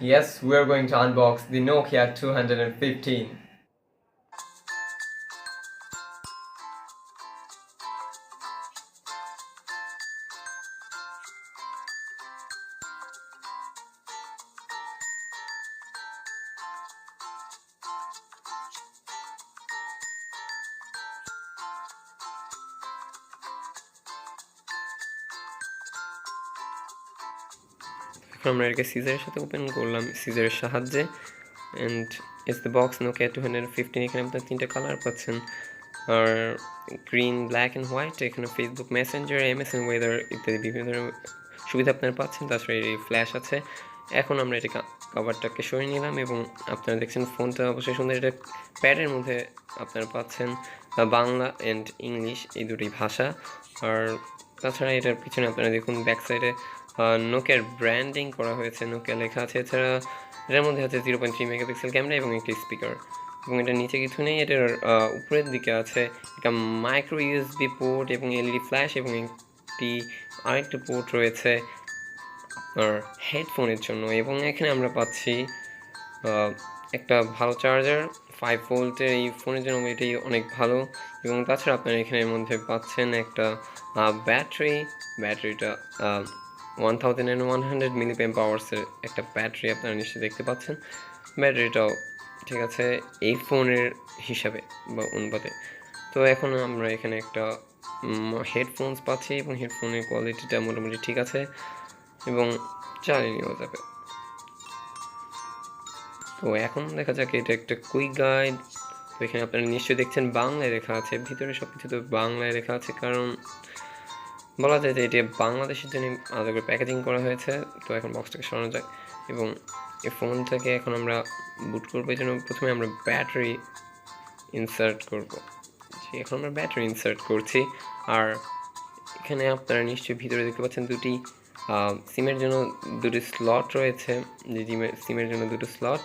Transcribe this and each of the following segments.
Yes, we are going to unbox the Nokia 215. এখন আমরা এটাকে সিজারের সাথে ওপেন করলাম সিজারের সাহায্যে and it's the box Nokia 215। এখানে আপনার তিনটা কালার পাচ্ছেন, আর গ্রিন, ব্ল্যাক অ্যান্ড হোয়াইট। এখানে ফেসবুক মেসেঞ্জার, এমএসএন ওয়েদার ইত্যাদি বিভিন্ন ধরনের সুবিধা আপনারা পাচ্ছেন। তাছাড়া এই ফ্ল্যাশ আছে। এখন আমরা এটা কভারটাকে সরিয়ে নিলাম এবং আপনারা দেখছেন ফোনটা অবশ্যই সুন্দর। এটা প্যাডের মধ্যে আপনারা পাচ্ছেন বাংলা অ্যান্ড ইংলিশ এই দুটি ভাষা। আর তাছাড়া এটার পিছনে আপনারা দেখুন ব্যাক সাইডে নোকিয়ার ব্র্যান্ডিং করা হয়েছে, নোকিয়া লেখা আছে। এছাড়া এটার মধ্যে আছে 0.3 মেগাপিক্সেল ক্যামেরা এবং একটি স্পিকার। এবং এটা নিচে কিছু নেই। এটার উপরের দিকে আছে একটা মাইক্রো ইউএসবি পোর্ট এবং এলইডি ফ্ল্যাশ এবং একটি আরেকটি পোর্ট রয়েছে আর হেডফোনের জন্য। এবং এখানে আমরা পাচ্ছি একটা ভালো চার্জার 5 ভোল্টের। এই ফোনের জন্য এটি অনেক ভালো। এবং তাছাড়া আপনারা এখানের মধ্যে পাচ্ছেন একটা ব্যাটারিটা 1100 মিলিঅ্যাম্প আওয়ার্সের একটা ব্যাটারি আপনারা নিশ্চয়ই দেখতে পাচ্ছেন। ব্যাটারিটাও ঠিক আছে এই ফোনের হিসাবে বা অনুপাতে। তো এখন আমরা এখানে একটা হেডফোনস পাচ্ছি এবং হেডফোনের কোয়ালিটিটা মোটামুটি ঠিক আছে এবং চালিয়ে নেওয়া যাবে। তো এখন দেখা যাক, এটা একটা কুইক গাইড। তো এখানে আপনারা নিশ্চয়ই দেখছেন বাংলায় লেখা আছে, ভিতরে সব কিছু তো বাংলায় লেখা আছে, কারণ বলা যায় যে এটি বাংলাদেশের জন্য আলাদা করে প্যাকেজিং করা হয়েছে। তো এখন বক্সটাকে সরানো যায় এবং এই ফোনটাকে এখন আমরা বুট করবো। এই জন্য প্রথমে আমরা ব্যাটারি ইনসার্ট করব। এখন আমরা ব্যাটারি ইনসার্ট করছি। আর এখানে আপনারা নিশ্চয়ই ভিতরে দেখতে পাচ্ছেন দুটি সিমের জন্য দুটি স্লট রয়েছে, যে সিমের জন্য দুটো স্লট।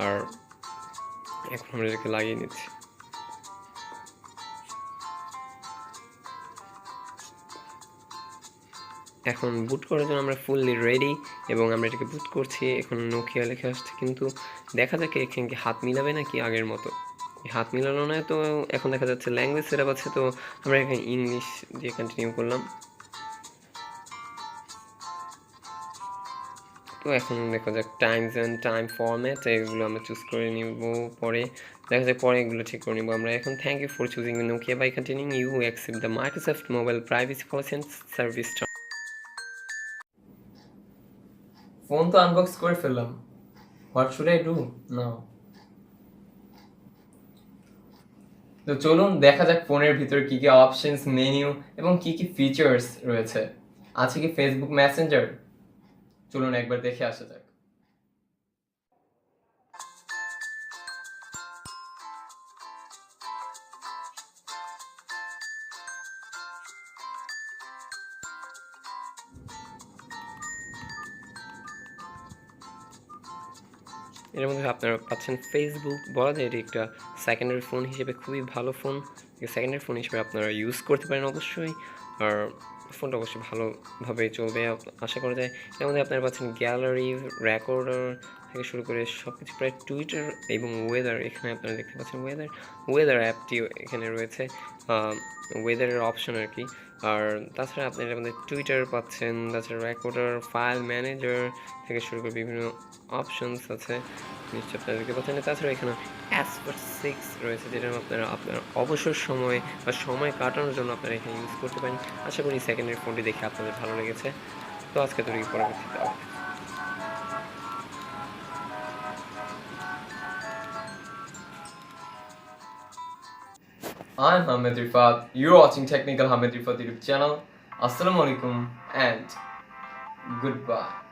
আর এখন আমরা এটাকে লাগিয়ে নিচ্ছি। এখন বুট করার জন্য আমরা ফুললি রেডি এবং আমরা এটাকে বুট করছি। এখন নোকিয়া লেখা আসছে, কিন্তু দেখা যাক এখানে কি হাত মিলাবে নাকি আগের মতো। হাত মিলানো না, তো এখন দেখা যাচ্ছে ল্যাঙ্গুয়েজ সেটআপ আছে। তো আমরা এখানে ইংলিশ দিয়ে কন্টিনিউ করলাম। তো এখন দেখা যাক টাইমস অ্যান্ড টাইম ফরম্যাট, এগুলো আমরা চুজ করে নিব। পরে দেখা যাক, পরে এগুলো ঠিক করে নিব আমরা। এখন thank you for choosing the Nokia. By continuing you accept the Microsoft mobile privacy policy and service. Phone তো আনবক্স করে ফেললাম। What should I do now? তো চলুন দেখা যাক ফোনের ভিতরে কি কি অপশনস, মেনু এবং কি কি ফিচার্স রয়েছে। আছে কি ফেসবুক মেসেঞ্জার? চলুন একবার দেখে আসা যাক। এর মধ্যে আপনারা পাচ্ছেন ফেসবুক। বলা যায় এটি একটা সেকেন্ডারি ফোন হিসেবে খুবই ভালো ফোন। সেকেন্ডারি ফোন হিসেবে আপনারা ইউজ করতে পারেন অবশ্যই। আর ফোনটা অবশ্যই ভালোভাবে চলবে আশা করা যায়। এর মধ্যে আপনারা পাচ্ছেন গ্যালারি, রেকর্ডার থেকে শুরু করে সব কিছু, প্রায় টুইটার এবং ওয়েদার। এখানে আপনারা দেখতে পাচ্ছেন ওয়েদার অ্যাপটি এখানে রয়েছে, ওয়েদারের অপশন আর কি। আর তাছাড়া আপনারা আমাদের টুইটার পাচ্ছেন, তাছাড়া রেকর্ডার, ফাইল ম্যানেজার থেকে শুরু করে বিভিন্ন অপশনস আছে নিশ্চয়ই আপনারা দেখতে পাচ্ছেন। তাছাড়া এখানে Sifat 6 রয়েছে, যেটা আপনার অবসর সময় বা সময় কাটানোর জন্য আপনারা এখানে ইউজ করতে পারেন। আশা করি সেকেন্ডের ফোনটি দেখে আপনাদের ভালো লেগেছে। তো আজকে তো পরবর্তীতে I'm Ahmed Rifat. You're watching Technical Ahmed Rifat YouTube channel. Assalamu alaikum and goodbye.